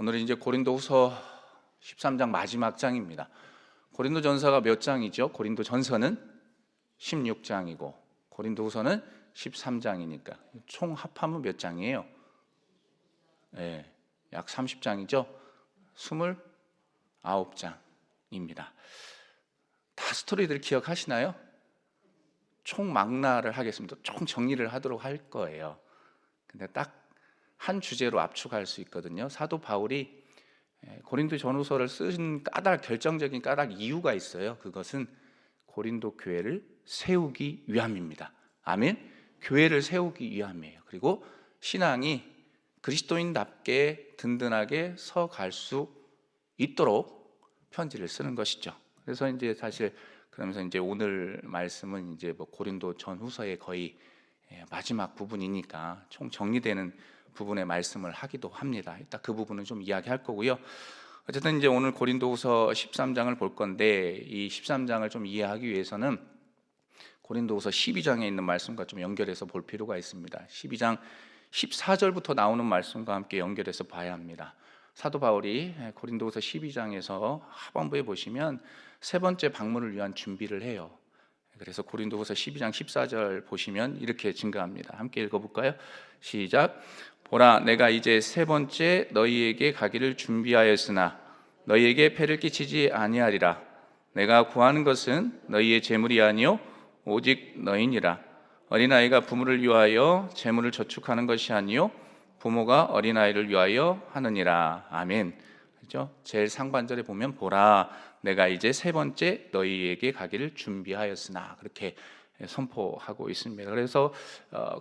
오늘은 이제 고린도후서 13장 마지막 장입니다. 고린도전서가 몇 장이죠? 고린도전서는 16장이고 고린도후서는 13장이니까 총 합하면 몇 장이에요? 약 30장이죠? 29장입니다. 다 스토리들 기억하시나요? 총 망라를 하겠습니다. 총 정리를 하도록 할 거예요. 근데 딱 한 주제로 압축할 수 있거든요. 사도 바울이 고린도 전후서를 쓴 결정적인 까닭 이유가 있어요. 그것은 고린도 교회를 세우기 위함입니다. 아멘. 교회를 세우기 위함이에요. 그리고 신앙이 그리스도인답게 든든하게 서갈 수 있도록 편지를 쓰는 것이죠. 그래서 이제 사실 그러면서 이제 오늘 말씀은 이제 고린도 전후서의 거의 마지막 부분이니까 총 정리되는 부분의 말씀을 하기도 합니다. 이따 그 부분은 좀 이야기할 거고요. 어쨌든 이제 오늘 고린도후서 13장을 볼 건데 이 13장을 좀 이해하기 위해서는 고린도후서 12장에 있는 말씀과 좀 연결해서 볼 필요가 있습니다. 12장 14절부터 나오는 말씀과 함께 연결해서 봐야 합니다. 사도 바울이 고린도후서 12장에서 하반부에 보시면 세 번째 방문을 위한 준비를 해요. 그래서 고린도후서 12장 14절 보시면 이렇게 증가합니다. 함께 읽어볼까요? 시작. 보라, 내가 이제 세 번째 너희에게 가기를 준비하였으나 너희에게 폐를 끼치지 아니하리라. 내가 구하는 것은 너희의 재물이 아니요 오직 너희니라. 어린아이가 부모를 위하여 재물을 저축하는 것이 아니요 부모가 어린아이를 위하여 하느니라. 아멘. 그렇죠? 제일 상반절에 보면 보라, 내가 이제 세 번째 너희에게 가기를 준비하였으나 그렇게 선포하고 있습니다. 그래서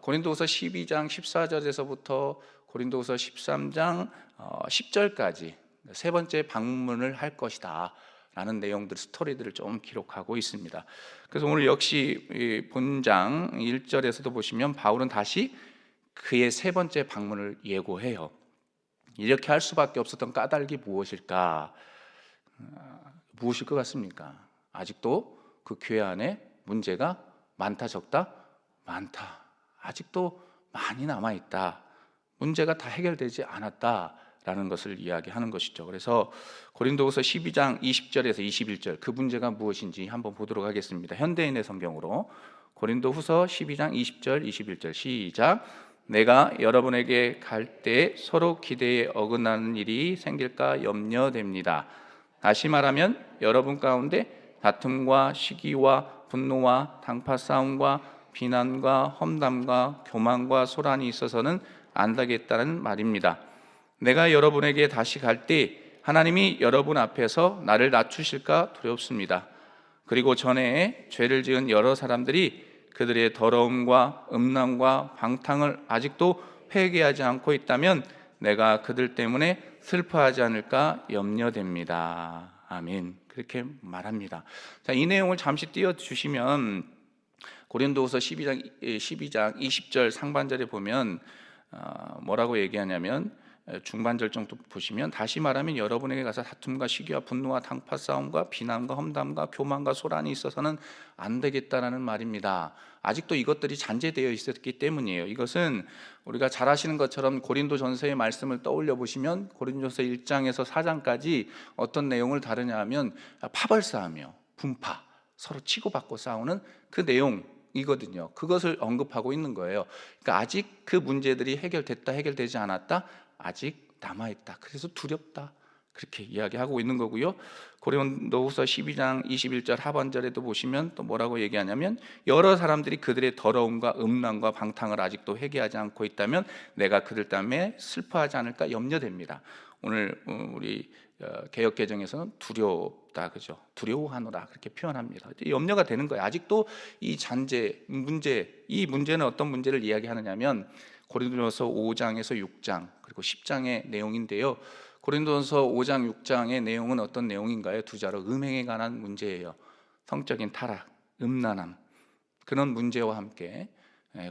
고린도후서 12장 14절에서부터 고린도후서 13장 10절까지 세 번째 방문을 할 것이다 라는 내용들, 스토리들을 좀 기록하고 있습니다. 그래서 오늘 역시 본장 1절에서도 보시면 바울은 다시 그의 세 번째 방문을 예고해요. 이렇게 할 수밖에 없었던 까닭이 무엇일까? 무엇일 것 같습니까? 아직도 그 교회 안에 문제가 많다 적다? 많다. 아직도 많이 남아있다. 문제가 다 해결되지 않았다라는 것을 이야기하는 것이죠. 그래서 고린도후서 12장 20절에서 21절 그 문제가 무엇인지 한번 보도록 하겠습니다. 현대인의 성경으로 고린도후서 12장 20절 21절 시작. 내가 여러분에게 갈 때 서로 기대에 어긋나는 일이 생길까 염려됩니다. 다시 말하면 여러분 가운데 다툼과 시기와 분노와 당파 싸움과 비난과 험담과 교만과 소란이 있어서는 안 되겠다는 말입니다. 내가 여러분에게 다시 갈 때 하나님이 여러분 앞에서 나를 낮추실까 두렵습니다. 그리고 전에 죄를 지은 여러 사람들이 그들의 더러움과 음란과 방탕을 아직도 회개하지 않고 있다면 내가 그들 때문에 슬퍼하지 않을까 염려됩니다. 아멘. 그렇게 말합니다. 자, 이 내용을 잠시 띄워주시면 고린도후서 12장 20절 상반절에 보면 뭐라고 얘기하냐면 중반절 정도 보시면 다시 말하면 여러분에게 가서 다툼과 시기와 분노와 당파 싸움과 비난과 험담과 교만과 소란이 있어서는 안 되겠다라는 말입니다. 아직도 이것들이 잔재되어 있었기 때문이에요. 이것은 우리가 잘 아시는 것처럼 고린도전서의 말씀을 떠올려 보시면 고린도전서 1장에서 4장까지 어떤 내용을 다루냐 하면 파벌싸움이요, 분파, 서로 치고받고 싸우는 그 내용이거든요. 그것을 언급하고 있는 거예요. 그러니까 아직 그 문제들이 해결됐다, 해결되지 않았다, 아직 남아있다. 그래서 두렵다. 그렇게 이야기하고 있는 거고요. 고린도후서 12장 21절 하반절에도 보시면 또 뭐라고 얘기하냐면 여러 사람들이 그들의 더러움과 음란과 방탕을 아직도 회개하지 않고 있다면 내가 그들 때문에 슬퍼하지 않을까 염려됩니다. 오늘 우리 개역개정에서는 두렵다, 그죠? 두려워하노라 그렇게 표현합니다. 염려가 되는 거예요. 아직도 이 잔재 문제, 이 문제는 어떤 문제를 이야기하느냐면 고린도전서 5장에서 6장 그리고 10장의 내용인데요. 고린도전서 5장 6장의 내용은 어떤 내용인가요? 두 자로 음행에 관한 문제예요. 성적인 타락, 음란함 그런 문제와 함께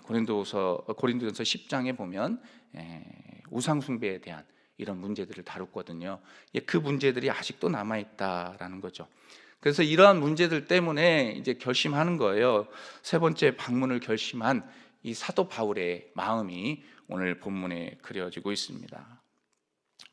고린도전서 10장에 보면 우상 숭배에 대한 이런 문제들을 다뤘거든요. 그 문제들이 아직도 남아 있다라는 거죠. 그래서 이러한 문제들 때문에 이제 결심하는 거예요. 세 번째 방문을 결심한 이 사도 바울의 마음이 오늘 본문에 그려지고 있습니다.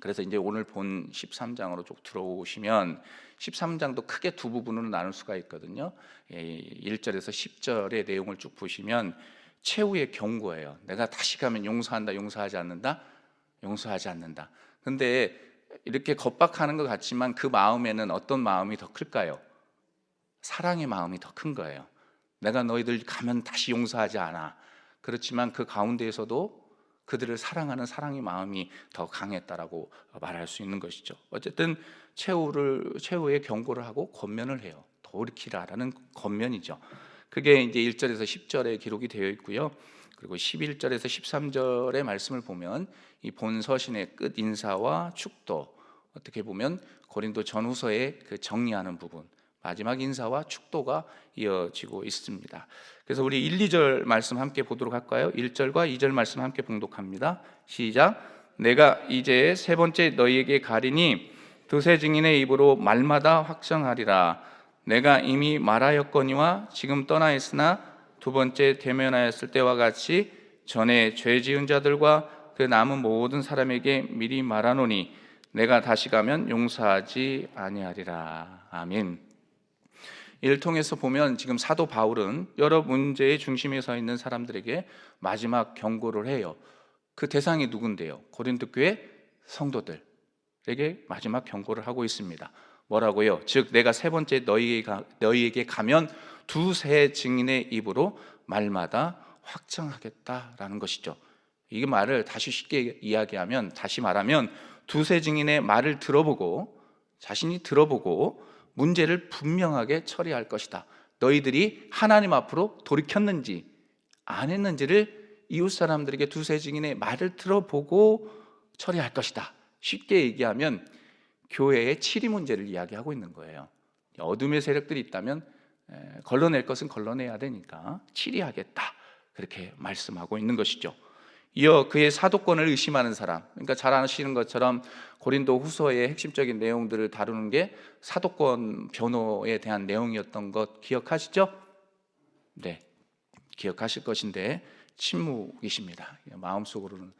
그래서 이제 오늘 본 13장으로 쭉 들어오시면 13장도 크게 두 부분으로 나눌 수가 있거든요. 1절에서 10절의 내용을 쭉 보시면 최후의 경고예요. 내가 다시 가면 용서한다, 용서하지 않는다, 용서하지 않는다. 근데 이렇게 겁박하는 것 같지만 그 마음에는 어떤 마음이 더 클까요? 사랑의 마음이 더 큰 거예요. 내가 너희들 가면 다시 용서하지 않아. 그렇지만 그 가운데에서도 그들을 사랑하는 사랑의 마음이 더 강했다라고 말할 수 있는 것이죠. 어쨌든 최후의 경고를 하고 권면을 해요. 돌이키라라는 권면이죠. 그게 이제 1절에서 10절에 기록이 되어 있고요. 그리고 11절에서 13절의 말씀을 보면 이 본 서신의 끝 인사와 축도, 어떻게 보면 고린도 전후서의 그 정리하는 부분, 마지막 인사와 축도가 이어지고 있습니다. 그래서 우리 1, 2절 말씀 함께 보도록 할까요? 1절과 2절 말씀 함께 봉독합니다. 시작. 내가 이제 세 번째 너희에게 가리니 두세 증인의 입으로 말마다 확정하리라. 내가 이미 말하였거니와 지금 떠나 있으나 두 번째 대면하였을 때와 같이 전에 죄 지은 자들과 그 남은 모든 사람에게 미리 말하노니 내가 다시 가면 용서하지 아니하리라. 아멘. 이를 통해서 보면 지금 사도 바울은 여러 문제의 중심에 서 있는 사람들에게 마지막 경고를 해요. 그 대상이 누군데요? 고린도 교회 성도들에게 마지막 경고를 하고 있습니다. 뭐라고요? 즉 내가 세 번째 너희에게 가면 두세 증인의 입으로 말마다 확정하겠다라는 것이죠. 이 말을 다시 쉽게 이야기하면, 다시 말하면 두세 증인의 말을 들어보고 자신이 들어보고 문제를 분명하게 처리할 것이다. 너희들이 하나님 앞으로 돌이켰는지 안 했는지를 이웃 사람들에게 두세 증인의 말을 들어보고 처리할 것이다. 쉽게 얘기하면 교회의 치리 문제를 이야기하고 있는 거예요. 어둠의 세력들이 있다면 걸러낼 것은 걸러내야 되니까 치리하겠다, 그렇게 말씀하고 있는 것이죠. 이어 그의 사도권을 의심하는 사람, 그러니까 잘 아시는 것처럼 고린도 후서의 핵심적인 내용들을 다루는 게 사도권 변호에 대한 내용이었던 것 기억하시죠? 네, 기억하실 것인데 침묵이십니다. 마음속으로는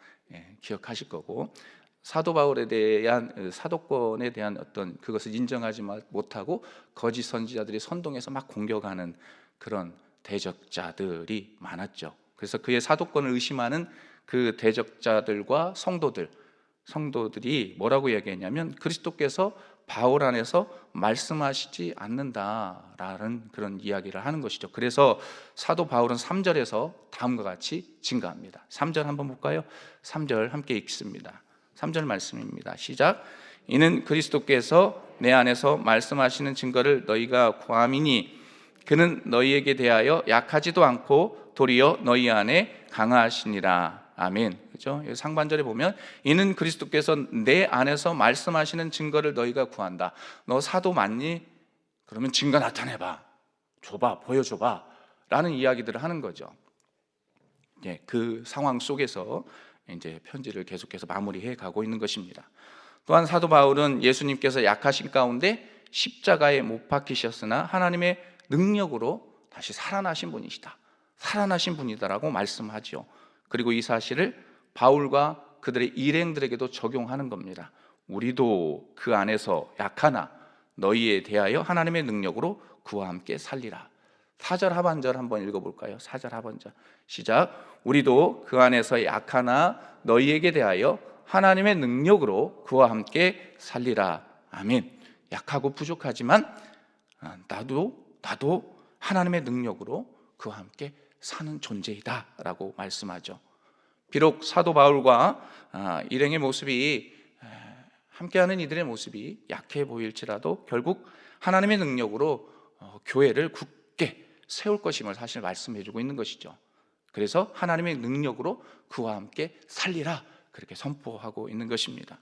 기억하실 거고, 사도 바울에 대한 사도권에 대한 어떤 그것을 인정하지 못하고 거짓 선지자들이 선동해서 막 공격하는 그런 대적자들이 많았죠. 그래서 그의 사도권을 의심하는 그 대적자들과 성도들이 뭐라고 얘기했냐면 그리스도께서 바울 안에서 말씀하시지 않는다라는 그런 이야기를 하는 것이죠. 그래서 사도 바울은 3절에서 다음과 같이 증가합니다. 3절 한번 볼까요? 3절 함께 읽습니다. 3절 말씀입니다. 시작. 이는 그리스도께서 내 안에서 말씀하시는 증거를 너희가 구함이니 그는 너희에게 대하여 약하지도 않고 도리어 너희 안에 강하시니라. 아멘. 그죠? 상반절에 보면 이는 그리스도께서 내 안에서 말씀하시는 증거를 너희가 구한다. 너 사도 맞니? 그러면 증거 나타내봐. 줘봐, 보여줘봐. 라는 이야기들을 하는 거죠. 그 상황 속에서 이제 편지를 계속해서 마무리해 가고 있는 것입니다. 또한 사도 바울은 예수님께서 약하신 가운데 십자가에 못 박히셨으나 하나님의 능력으로 다시 살아나신 분이시다. 살아나신 분이다라고 말씀하죠. 그리고 이 사실을 바울과 그들의 일행들에게도 적용하는 겁니다. 우리도 그 안에서 약하나 너희에 대하여 하나님의 능력으로 그와 함께 살리라. 4절 하반절 한번 읽어볼까요? 4절 하반절 시작. 우리도 그 안에서 약하나 너희에게 대하여 하나님의 능력으로 그와 함께 살리라. 아멘. 약하고 부족하지만 나도 하나님의 능력으로 그와 함께 사는 존재이다 라고 말씀하죠. 비록 사도 바울과 일행의 모습이 함께하는 이들의 모습이 약해 보일지라도 결국 하나님의 능력으로 교회를 굳게 세울 것임을 사실 말씀해주고 있는 것이죠. 그래서 하나님의 능력으로 그와 함께 살리라, 그렇게 선포하고 있는 것입니다.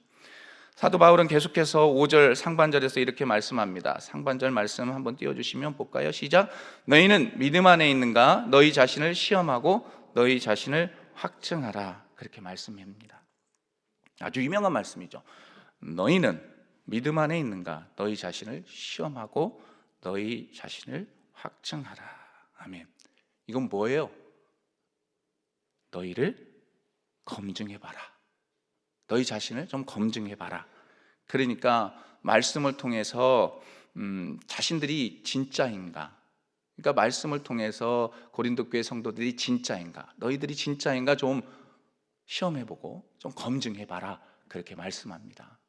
사도 바울은 계속해서 5절 상반절에서 이렇게 말씀합니다. 상반절 말씀 한번 띄워주시면 볼까요? 시작. 너희는 믿음 안에 있는가? 너희 자신을 시험하고 너희 자신을 확증하라. 그렇게 말씀합니다. 아주 유명한 말씀이죠. 너희는 믿음 안에 있는가? 너희 자신을 시험하고 너희 자신을 확증하라. 아멘. 이건 뭐예요? 너희를 검증해봐라. 너희 자신을 좀 검증해 봐라. 그러니까 말씀을 통해서 자신들이 진짜인가, 그러니까 말씀을 통해서 고린도 교회 성도들이 진짜인가, 너희들이 진짜인가 좀 시험해보고 좀 검증해봐라, 그렇게 말씀합니다.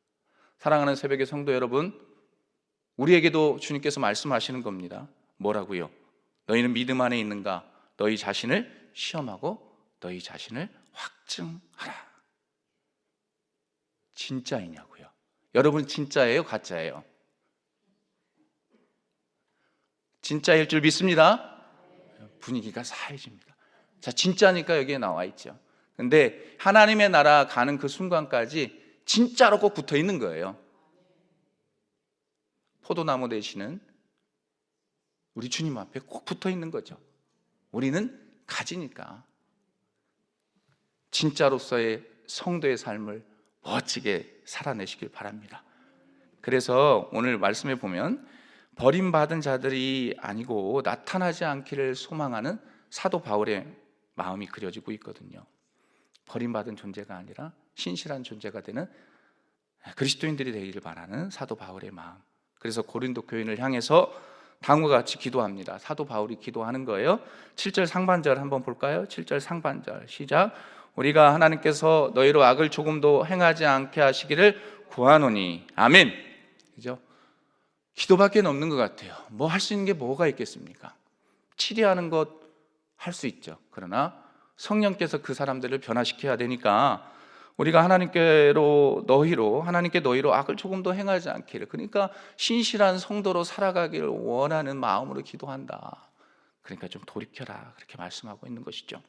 사랑하는 새벽의 성도 여러분, 우리에게도 주님께서 말씀하시는 겁니다. 뭐라고요? 너희는 믿음 안에 있는가? 너희 자신을 시험하고 너희 자신을 확증하라. 진짜이냐고요? 여러분 진짜예요? 가짜예요? 진짜일 줄 믿습니다. 분위기가 사해집니다. 자, 진짜니까 여기에 나와 있죠. 근데 하나님의 나라 가는 그 순간까지 진짜로 꼭 붙어 있는 거예요. 포도나무 되시는 우리 주님 앞에 꼭 붙어 있는 거죠. 우리는 가지니까 진짜로서의 성도의 삶을 멋지게 살아내시길 바랍니다. 그래서 오늘 말씀에 보면 버림받은 자들이 아니고 나타나지 않기를 소망하는 사도 바울의 마음이 그려지고 있거든요. 버림받은 존재가 아니라 신실한 존재가 되는 그리스도인들이 되기를 바라는 사도 바울의 마음. 그래서 고린도 교인을 향해서 다음과 같이 기도합니다. 사도 바울이 기도하는 거예요. 7절 상반절 한번 볼까요? 7절 상반절 시작. 우리가 하나님께서 너희로 악을 조금도 행하지 않게 하시기를 구하노니. 아멘. 그죠? 기도밖에 없는 것 같아요. 뭐 할 수 있는 게 뭐가 있겠습니까? 치료하는 것 할 수 있죠. 그러나 성령께서 그 사람들을 변화시켜야 되니까 우리가 하나님께 너희로 악을 조금도 행하지 않기를, 그러니까 신실한 성도로 살아가기를 원하는 마음으로 기도한다. 그러니까 좀 돌이켜라, 그렇게 말씀하고 있는 것이죠.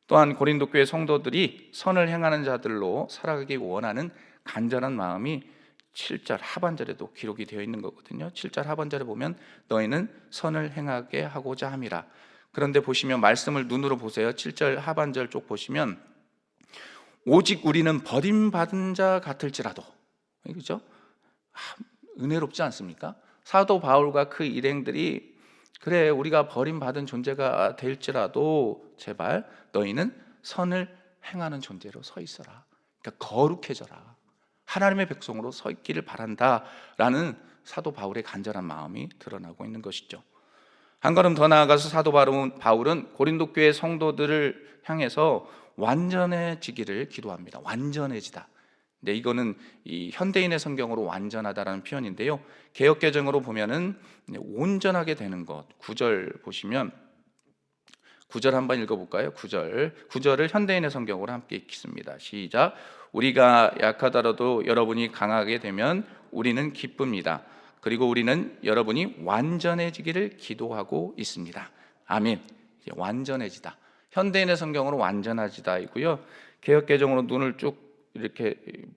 또한 고린도 교회 성도들이 선을 행하는 자들로 살아가기 원하는 간절한 마음이 7절 하반절에도 기록이 되어 있는 거거든요. 7절 하반절에 보면 너희는 선을 행하게 하고자 함이라. 그런데 보시면 말씀을 눈으로 보세요. 7절 하반절 쪽 보시면 오직 우리는 버림받은 자 같을지라도, 그렇죠? 은혜롭지 않습니까? 사도 바울과 그 일행들이 그래 우리가 버림받은 존재가 될지라도 제발 너희는 선을 행하는 존재로 서 있어라. 그러니까 거룩해져라. 하나님의 백성으로 서 있기를 바란다라는 사도 바울의 간절한 마음이 드러나고 있는 것이죠. 한 걸음 더 나아가서 사도 바울은 고린도 교회 성도들을 향해서 완전해지기를 기도합니다. 완전해지다. 네, 이거는 이 현대인의 성경으로 완전하다라는 표현인데요. 개역개정으로 보면은 온전하게 되는 것. 9절 보시면 9절 한번 읽어볼까요? 9절을 현대인의 성경으로 함께 읽겠습니다. 시작. 우리가 약하더라도 여러분이 강하게 되면 우리는 기쁩니다. 그리고 우리는 여러분이 완전해지기를 기도하고 있습니다. 아멘. 완전해지다. 현대인의 성경으로 완전해지다이고요. 개역개정으로 눈을 쭉 이렇게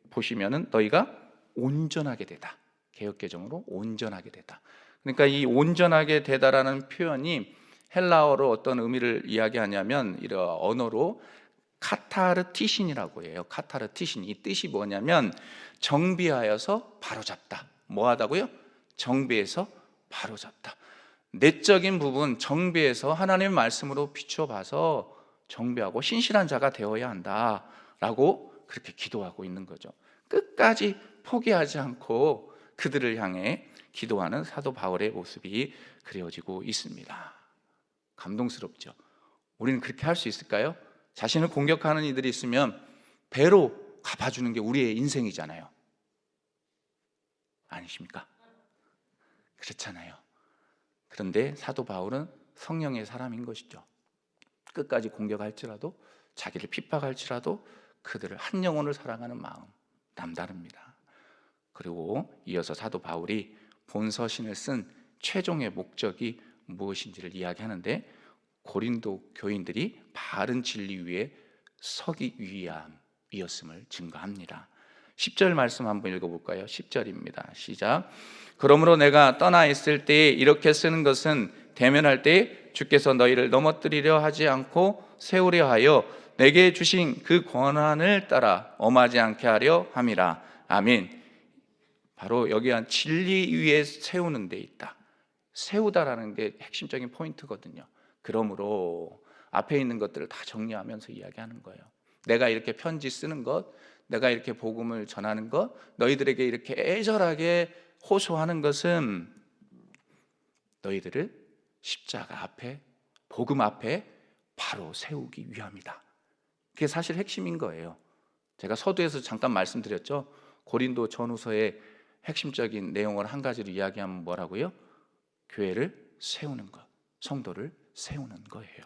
보시면은 너희가 온전하게 되다. 개역개정으로 온전하게 되다. 그러니까 이 온전하게 되다라는 표현이 헬라어로 어떤 의미를 이야기하냐면 이런 언어로 카타르티신이라고 해요. 카타르티신. 이 뜻이 뭐냐면 정비하여서 바로잡다. 뭐하다고요? 정비해서 바로잡다. 내적인 부분 정비해서 하나님의 말씀으로 비춰봐서 정비하고 신실한 자가 되어야 한다라고 그렇게 기도하고 있는 거죠. 끝까지 포기하지 않고 그들을 향해 기도하는 사도 바울의 모습이 그려지고 있습니다. 감동스럽죠. 우리는 그렇게 할 수 있을까요? 자신을 공격하는 이들이 있으면 배로 갚아주는 게 우리의 인생이잖아요. 아니십니까? 그렇잖아요. 그런데 사도 바울은 성령의 사람인 것이죠. 끝까지 공격할지라도 자기를 핍박할지라도 그들을 한 영혼을 사랑하는 마음 남다릅니다. 그리고 이어서 사도 바울이 본서신을 쓴 최종의 목적이 무엇인지를 이야기하는데 고린도 교인들이 바른 진리 위에 서기 위함이었음을 증거합니다. 10절 말씀 한번 읽어볼까요? 10절입니다. 시작. 그러므로 내가 떠나 있을 때에 이렇게 쓰는 것은 대면할 때에 주께서 너희를 넘어뜨리려 하지 않고 세우려 하여 내게 주신 그 권한을 따라 엄하지 않게 하려 함이라. 아멘. 바로 여기한 진리 위에 세우는 데 있다. 세우다라는 게 핵심적인 포인트거든요. 그러므로 앞에 있는 것들을 다 정리하면서 이야기하는 거예요. 내가 이렇게 편지 쓰는 것, 내가 이렇게 복음을 전하는 것, 너희들에게 이렇게 애절하게 호소하는 것은 너희들을 십자가 앞에, 복음 앞에 바로 세우기 위함이다. 그게 사실 핵심인 거예요. 제가 서두에서 잠깐 말씀드렸죠. 고린도 전후서의 핵심적인 내용을 한 가지로 이야기하면 뭐라고요? 교회를 세우는 것, 성도를 세우는 거예요.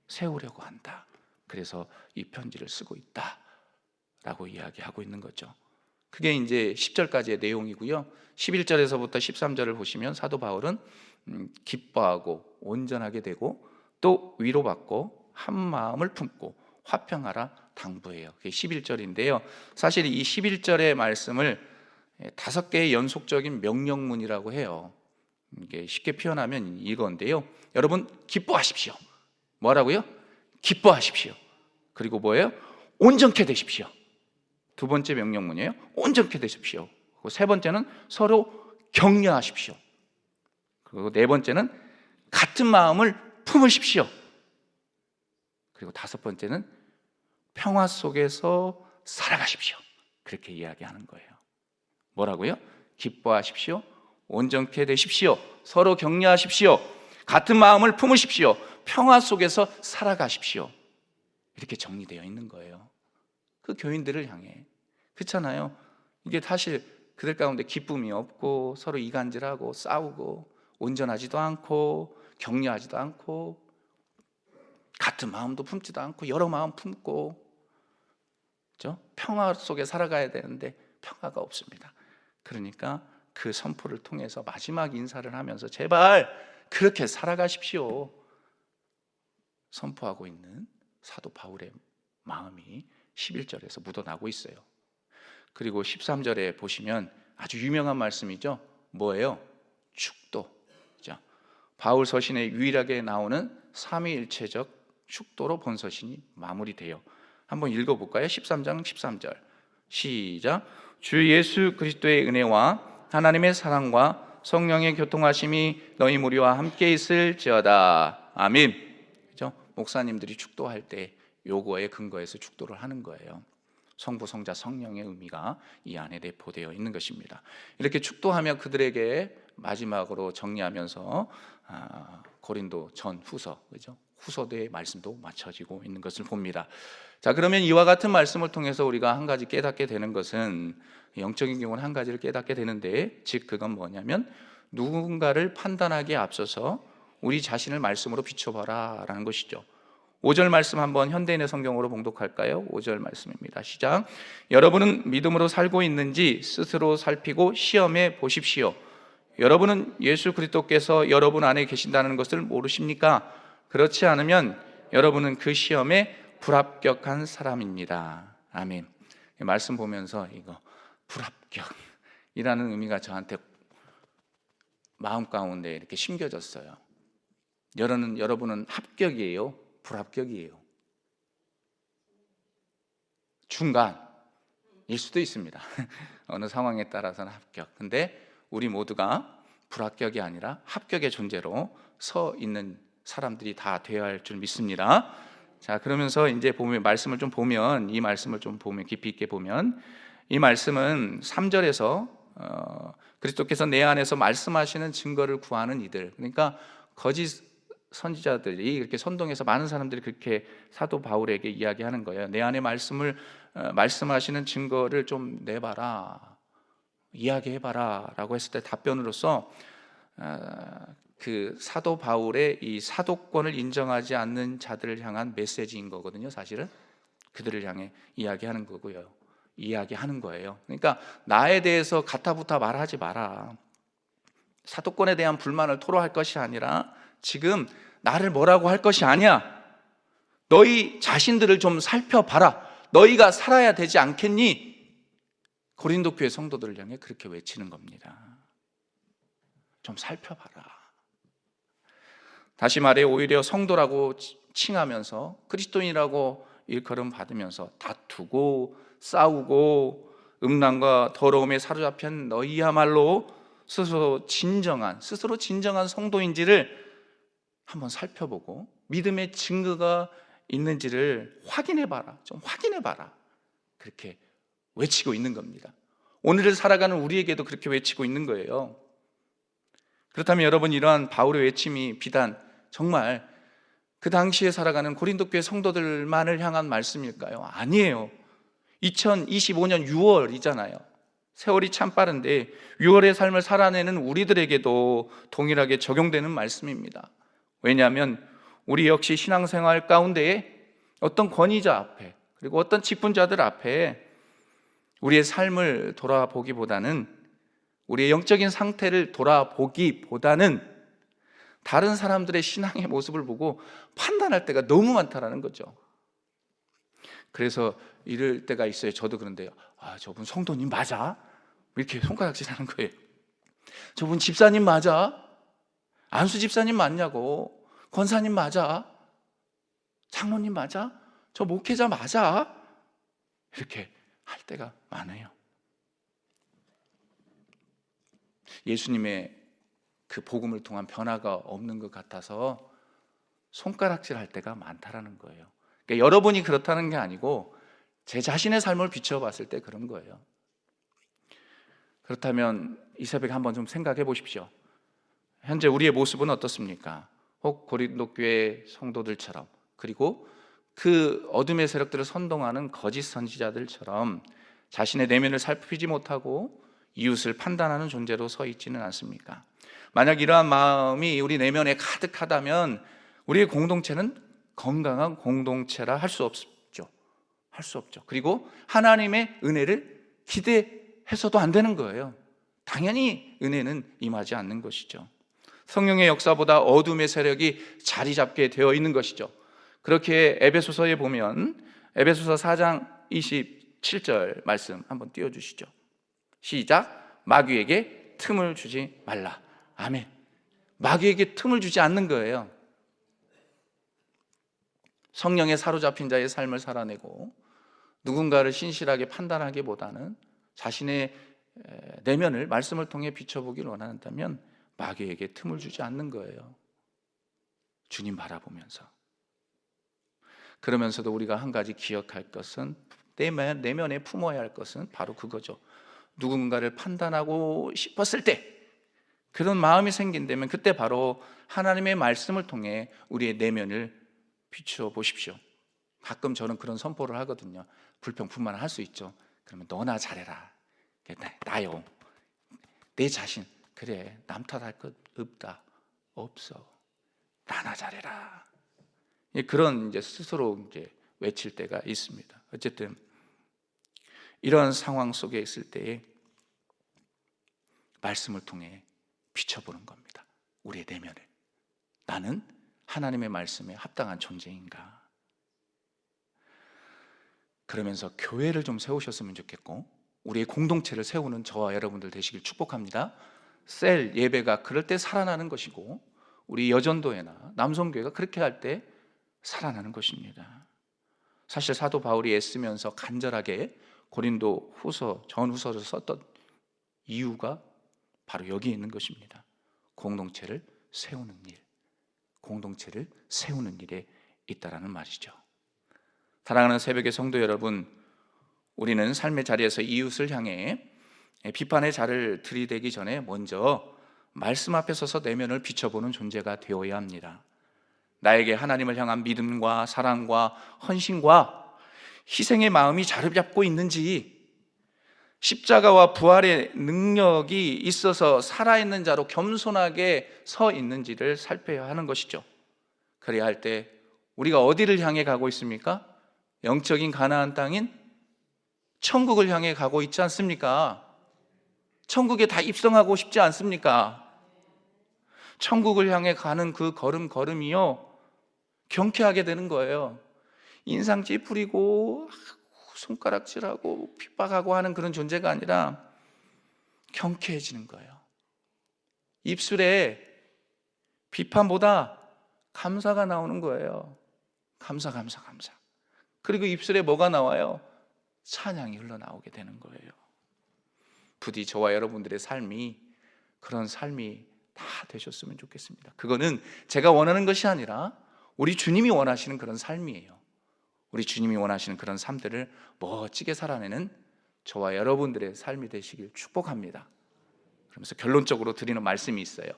세우려고 한다. 그래서 이 편지를 쓰고 있다 라고 이야기하고 있는 거죠. 그게 이제 10절까지의 내용이고요. 11절에서부터 13절을 보시면 사도 바울은 기뻐하고 온전하게 되고 또 위로받고 한 마음을 품고 화평하라 당부해요. 그게 11절인데요. 사실 이 11절의 말씀을 5개의 연속적인 명령문이라고 해요. 이게 쉽게 표현하면 이건데요. 여러분 기뻐하십시오. 뭐라고요? 기뻐하십시오. 그리고 뭐예요? 온전케 되십시오. 두 번째 명령문이에요. 온전케 되십시오. 그리고 세 번째는 서로 격려하십시오. 그리고 네 번째는 같은 마음을 품으십시오. 그리고 다섯 번째는 평화 속에서 살아가십시오. 그렇게 이야기하는 거예요. 뭐라고요? 기뻐하십시오. 온전케 되십시오. 서로 격려하십시오. 같은 마음을 품으십시오. 평화 속에서 살아가십시오. 이렇게 정리되어 있는 거예요. 그 교인들을 향해. 그렇잖아요. 이게 사실 그들 가운데 기쁨이 없고 서로 이간질하고 싸우고 온전하지도 않고 격려하지도 않고 같은 마음도 품지도 않고 여러 마음 품고, 그렇죠? 평화 속에 살아가야 되는데 평화가 없습니다. 그러니까 그 선포를 통해서 마지막 인사를 하면서 제발 그렇게 살아가십시오 선포하고 있는 사도 바울의 마음이 11절에서 묻어나고 있어요. 그리고 13절에 보시면 아주 유명한 말씀이죠. 뭐예요? 축도. 바울 서신에 유일하게 나오는 삼위일체적 축도로 본 서신이 마무리돼요. 한번 읽어볼까요? 13장 13절 시작. 주 예수 그리스도의 은혜와 하나님의 사랑과 성령의 교통하심이 너희 무리와 함께 있을지어다. 아멘. 그죠? 목사님들이 축도할 때 요거에 근거해서 축도를 하는 거예요. 성부, 성자, 성령의 의미가 이 안에 내포되어 있는 것입니다. 이렇게 축도하며 그들에게 마지막으로 정리하면서 고린도 전 후서, 그죠? 후서대의 말씀도 맞춰지고 있는 것을 봅니다. 자, 그러면 이와 같은 말씀을 통해서 우리가 한 가지 깨닫게 되는 것은, 영적인 경우는 한 가지를 깨닫게 되는데, 즉 그건 뭐냐면 누군가를 판단하기에 앞서서 우리 자신을 말씀으로 비춰봐라 라는 것이죠. 5절 말씀 한번 현대인의 성경으로 봉독할까요? 5절 말씀입니다. 시작. 여러분은 믿음으로 살고 있는지 스스로 살피고 시험해 보십시오. 여러분은 예수 그리스도께서 여러분 안에 계신다는 것을 모르십니까? 그렇지 않으면 여러분은 그 시험에 불합격한 사람입니다. 아멘. 말씀 보면서 이거 불합격이라는 의미가 저한테 마음 가운데 이렇게 심겨졌어요. 여러분은 합격이에요? 불합격이에요? 중간일 수도 있습니다. 어느 상황에 따라서는 합격. 근데 우리 모두가 불합격이 아니라 합격의 존재로 서 있는 사람들이 다 되어야 할 줄 믿습니다. 자, 그러면서 이제 보면 말씀을 좀 보면, 이 말씀을 좀 보면, 깊이 있게 보면, 이 말씀은 3절에서 그리스도께서 내 안에서 말씀하시는 증거를 구하는 이들, 그러니까 거짓 선지자들이 이렇게 선동해서 많은 사람들이 그렇게 사도 바울에게 이야기하는 거예요. 내 안에 말씀하시는 증거를 좀 내봐라, 이야기해봐라 라고 했을 때 답변으로서 그 사도 바울의 이 사도권을 인정하지 않는 자들을 향한 메시지인 거거든요. 사실은 그들을 향해 이야기하는 거고요. 이야기하는 거예요. 그러니까 나에 대해서 가타부타 말하지 마라. 사도권에 대한 불만을 토로할 것이 아니라 지금 나를 뭐라고 할 것이 아니야. 너희 자신들을 좀 살펴봐라. 너희가 살아야 되지 않겠니? 고린도 교회 성도들을 향해 그렇게 외치는 겁니다. 좀 살펴봐라. 다시 말해 오히려 성도라고 칭하면서 그리스도인이라고 일컬음 받으면서 다투고 싸우고 음란과 더러움에 사로잡힌 너희야말로 스스로 진정한 성도인지를 한번 살펴보고 믿음의 증거가 있는지를 확인해봐라. 좀 확인해봐라. 그렇게 외치고 있는 겁니다. 오늘을 살아가는 우리에게도 그렇게 외치고 있는 거예요. 그렇다면 여러분, 이러한 바울의 외침이 비단 정말 그 당시에 살아가는 고린도 교회 성도들만을 향한 말씀일까요? 아니에요. 2025년 6월이잖아요. 세월이 참 빠른데 6월의 삶을 살아내는 우리들에게도 동일하게 적용되는 말씀입니다. 왜냐하면 우리 역시 신앙생활 가운데에 어떤 권위자 앞에, 그리고 어떤 직분자들 앞에 우리의 삶을 돌아보기보다는, 우리의 영적인 상태를 돌아보기보다는 다른 사람들의 신앙의 모습을 보고 판단할 때가 너무 많다라는 거죠. 그래서 이럴 때가 있어요. 저도 그런데요. 저분 성도님 맞아? 이렇게 손가락질하는 거예요. 저분 집사님 맞아? 안수 집사님 맞냐고? 권사님 맞아? 장로님 맞아? 저 목회자 맞아? 이렇게 할 때가 많아요. 예수님의 그 복음을 통한 변화가 없는 것 같아서 손가락질 할 때가 많다라는 거예요. 그러니까 여러분이 그렇다는 게 아니고 제 자신의 삶을 비춰봤을 때 그런 거예요. 그렇다면 이 새벽에 한번 좀 생각해 보십시오. 현재 우리의 모습은 어떻습니까? 혹 고린도 교회 성도들처럼, 그리고 그 어둠의 세력들을 선동하는 거짓 선지자들처럼 자신의 내면을 살피지 못하고 이웃을 판단하는 존재로 서 있지는 않습니까? 만약 이러한 마음이 우리 내면에 가득하다면 우리의 공동체는 건강한 공동체라 할 수 없죠. 할 수 없죠. 그리고 하나님의 은혜를 기대해서도 안 되는 거예요. 당연히 은혜는 임하지 않는 것이죠. 성령의 역사보다 어둠의 세력이 자리 잡게 되어 있는 것이죠. 그렇게 에베소서에 보면 에베소서 4장 27절 말씀 한번 띄워주시죠. 시작. 마귀에게 틈을 주지 말라. 아멘. 마귀에게 틈을 주지 않는 거예요. 성령에 사로잡힌 자의 삶을 살아내고 누군가를 신실하게 판단하기보다는 자신의 내면을 말씀을 통해 비춰보기를 원한다면 마귀에게 틈을 주지 않는 거예요. 주님 바라보면서. 그러면서도 우리가 한 가지 기억할 것은, 내면에 품어야 할 것은 바로 그거죠. 누군가를 판단하고 싶었을 때, 그런 마음이 생긴다면 그때 바로 하나님의 말씀을 통해 우리의 내면을 비추어 보십시오. 가끔 저는 그런 선포를 하거든요. 불평불만을 할 수 있죠. 그러면 너나 잘해라. 나요. 내 자신. 그래, 남 탓할 것 없다. 없어. 나나 잘해라. 그런 이제 스스로 이제 외칠 때가 있습니다. 어쨌든 이런 상황 속에 있을 때에 말씀을 통해 비춰보는 겁니다. 우리의 내면을. 나는 하나님의 말씀에 합당한 존재인가? 그러면서 교회를 좀 세우셨으면 좋겠고, 우리의 공동체를 세우는 저와 여러분들 되시길 축복합니다. 셀 예배가 그럴 때 살아나는 것이고, 우리 여전도회나 남성교회가 그렇게 할 때 살아나는 것입니다. 사실 사도 바울이 애쓰면서 간절하게 고린도 후서, 전후서를 썼던 이유가 바로 여기 있는 것입니다. 공동체를 세우는 일, 공동체를 세우는 일에 있다라는 말이죠. 사랑하는 새벽의 성도 여러분, 우리는 삶의 자리에서 이웃을 향해 비판의 자를 들이대기 전에 먼저 말씀 앞에 서서 내면을 비춰보는 존재가 되어야 합니다. 나에게 하나님을 향한 믿음과 사랑과 헌신과 희생의 마음이 자리 잡고 있는지, 십자가와 부활의 능력이 있어서 살아있는 자로 겸손하게 서 있는지를 살펴야 하는 것이죠. 그래야 할 때 우리가 어디를 향해 가고 있습니까? 영적인 가나안 땅인 천국을 향해 가고 있지 않습니까? 천국에 다 입성하고 싶지 않습니까? 천국을 향해 가는 그 걸음걸음이요, 경쾌하게 되는 거예요. 인상 찌푸리고 손가락질하고 핍박하고 하는 그런 존재가 아니라 경쾌해지는 거예요. 입술에 비판보다 감사가 나오는 거예요. 감사. 그리고 입술에 뭐가 나와요? 찬양이 흘러나오게 되는 거예요. 부디 저와 여러분들의 삶이 그런 삶이 다 되셨으면 좋겠습니다. 그거는 제가 원하는 것이 아니라 우리 주님이 원하시는 그런 삶이에요. 우리 주님이 원하시는 그런 삶들을 멋지게 살아내는 저와 여러분들의 삶이 되시길 축복합니다. 그러면서 결론적으로 드리는 말씀이 있어요.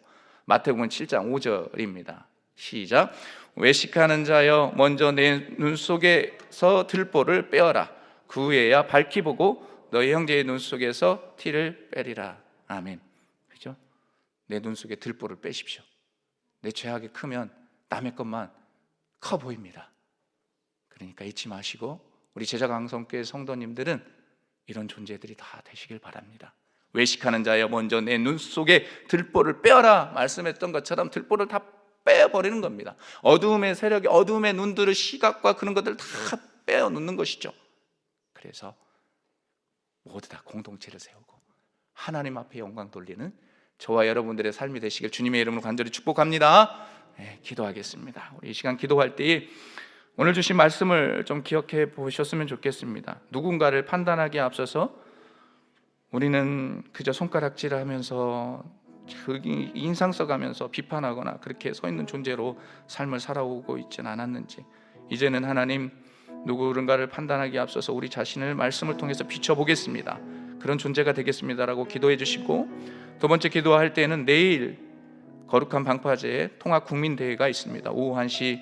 마태복음 7장 5절입니다. 시작. 외식하는 자여 먼저 내 눈 속에서 들보를 빼어라. 그 후에야 밝히 보고 너희 형제의 눈 속에서 티를 빼리라. 아멘. 그죠? 내 눈 속에 들보를 빼십시오. 내 죄악이 크면 남의 것만 커 보입니다. 그러니까 잊지 마시고 우리 제자강성교회 성도님들은 이런 존재들이 다 되시길 바랍니다. 외식하는 자여 먼저 내 눈 속에 들보를 빼어라 말씀했던 것처럼 들보를 다 빼버리는 겁니다. 어두움의 세력이 어두움의 눈들을 시각과 그런 것들을 다 빼어놓는 것이죠. 그래서 모두 다 공동체를 세우고 하나님 앞에 영광 돌리는 저와 여러분들의 삶이 되시길 주님의 이름으로 간절히 축복합니다. 네, 기도하겠습니다. 우리 이 시간 기도할 때 오늘 주신 말씀을 좀 기억해 보셨으면 좋겠습니다. 누군가를 판단하기에 앞서서 우리는 그저 손가락질하면서 인상 써가면서 비판하거나 그렇게 서 있는 존재로 삶을 살아오고 있지는 않았는지, 이제는 하나님 누군가를 판단하기에 앞서서 우리 자신을 말씀을 통해서 비춰보겠습니다. 그런 존재가 되겠습니다라고 기도해 주시고, 두 번째 기도할 때는 내일 거룩한 방파제 통합국민대회가 있습니다. 오후 1시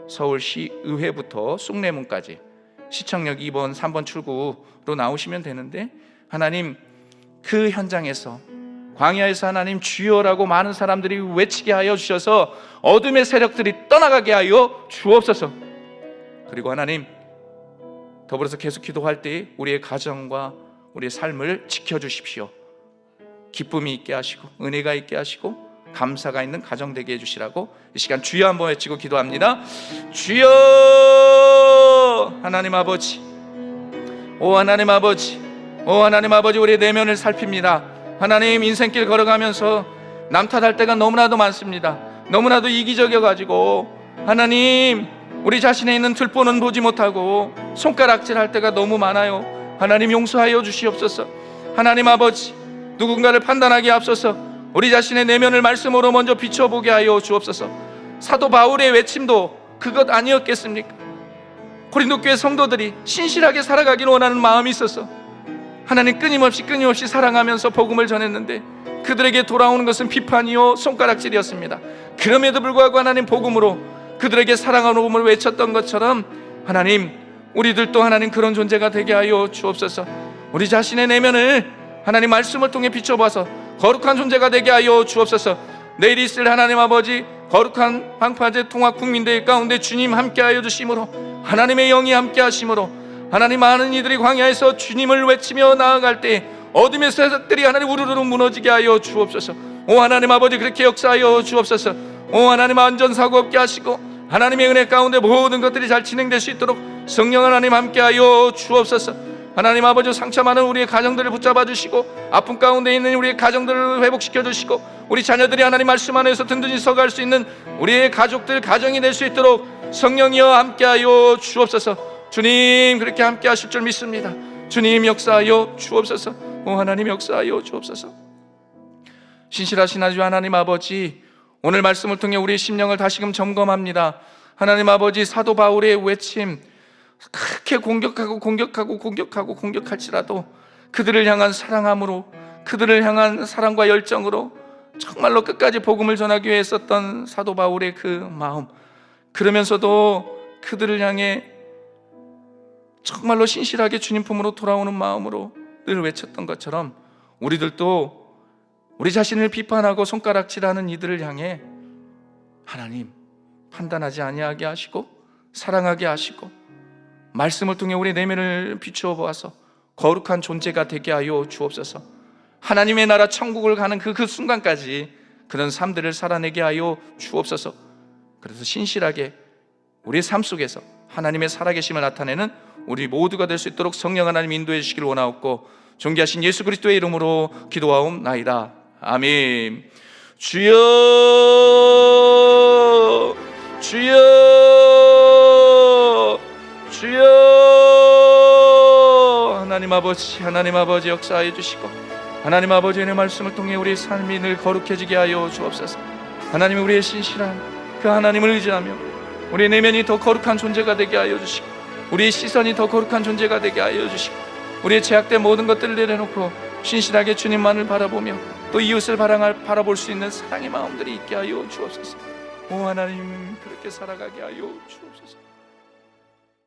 서울시의회부터 숭례문까지 시청역 2번 3번 출구로 나오시면 되는데, 하나님 그 현장에서 광야에서 하나님 주여라고 많은 사람들이 외치게 하여 주셔서 어둠의 세력들이 떠나가게 하여 주옵소서. 그리고 하나님 더불어서 계속 기도할 때 우리의 가정과 우리의 삶을 지켜주십시오. 기쁨이 있게 하시고 은혜가 있게 하시고 감사가 있는 가정 되게 해주시라고 이 시간 주여 한번 외치고 기도합니다. 주여. 하나님 아버지, 오 하나님 아버지, 오 하나님 아버지, 우리의 내면을 살핍니다. 하나님 인생길 걸어가면서 남 탓할 때가 너무나도 많습니다. 너무나도 이기적이어가지고 하나님 우리 자신에 있는 들보는 보지 못하고 손가락질할 때가 너무 많아요. 하나님 용서하여 주시옵소서. 하나님 아버지, 누군가를 판단하기에 앞서서 우리 자신의 내면을 말씀으로 먼저 비춰보게 하여 주옵소서. 사도 바울의 외침도 그것 아니었겠습니까? 고린도 교회 성도들이 신실하게 살아가기를 원하는 마음이 있어서 하나님 끊임없이 사랑하면서 복음을 전했는데 그들에게 돌아오는 것은 비판이요 손가락질이었습니다. 그럼에도 불구하고 하나님 복음으로 그들에게 사랑하는 복음을 외쳤던 것처럼 하나님 우리들도 하나님 그런 존재가 되게 하여 주옵소서. 우리 자신의 내면을 하나님 말씀을 통해 비춰봐서 거룩한 존재가 되게 하여 주옵소서. 내일 있을 하나님 아버지 거룩한 방파제 통합국민대회 가운데 주님 함께하여 주심으로, 하나님의 영이 함께하심으로 하나님 많은 이들이 광야에서 주님을 외치며 나아갈 때 어둠의 세력들이 하나님 우르르 무너지게 하여 주옵소서. 오 하나님 아버지 그렇게 역사하여 주옵소서. 오 하나님 안전사고 없게 하시고 하나님의 은혜 가운데 모든 것들이 잘 진행될 수 있도록 성령 하나님 함께하여 주옵소서. 하나님 아버지 상처 많은 우리의 가정들을 붙잡아 주시고 아픔 가운데 있는 우리의 가정들을 회복시켜 주시고 우리 자녀들이 하나님 말씀 안에서 든든히 서갈 수 있는 우리의 가족들 가정이 될 수 있도록 성령이여 함께하여 주옵소서. 주님 그렇게 함께 하실 줄 믿습니다. 주님 역사하여 주옵소서. 오 하나님 역사하여 주옵소서. 신실하신 아주 하나님 아버지, 오늘 말씀을 통해 우리의 심령을 다시금 점검합니다. 하나님 아버지 사도 바울의 외침 그렇게 공격할지라도 그들을 향한 사랑함으로, 그들을 향한 사랑과 열정으로 정말로 끝까지 복음을 전하기 위해 썼던 사도 바울의 그 마음, 그러면서도 그들을 향해 정말로 신실하게 주님 품으로 돌아오는 마음으로 늘 외쳤던 것처럼 우리들도 우리 자신을 비판하고 손가락질하는 이들을 향해 하나님 판단하지 아니하게 하시고 사랑하게 하시고 말씀을 통해 우리 내면을 비추어 보아서 거룩한 존재가 되게 하여 주옵소서. 하나님의 나라 천국을 가는 그 순간까지 그런 삶들을 살아내게 하여 주옵소서. 그래서 신실하게 우리의 삶 속에서 하나님의 살아계심을 나타내는 우리 모두가 될 수 있도록 성령 하나님 인도해 주시길 원하옵고 존귀하신 예수 그리스도의 이름으로 기도하옵나이다. 아멘. 주여 주여 주여. 하나님 아버지 역사하여 주시고 하나님 아버지의 말씀을 통해 우리의 삶이 늘 거룩해지게 하여 주옵소서. 하나님 우리의 신실한 그 하나님을 의지하며 우리의 내면이 더 거룩한 존재가 되게 하여 주시고 우리의 시선이 더 거룩한 존재가 되게 하여 주시고 우리의 제약된 모든 것들을 내려놓고 신실하게 주님만을 바라보며 또 이웃을 바라볼 수 있는 사랑의 마음들이 있게 하여 주옵소서. 오 하나님, 그렇게 살아가게 하여 주옵소서.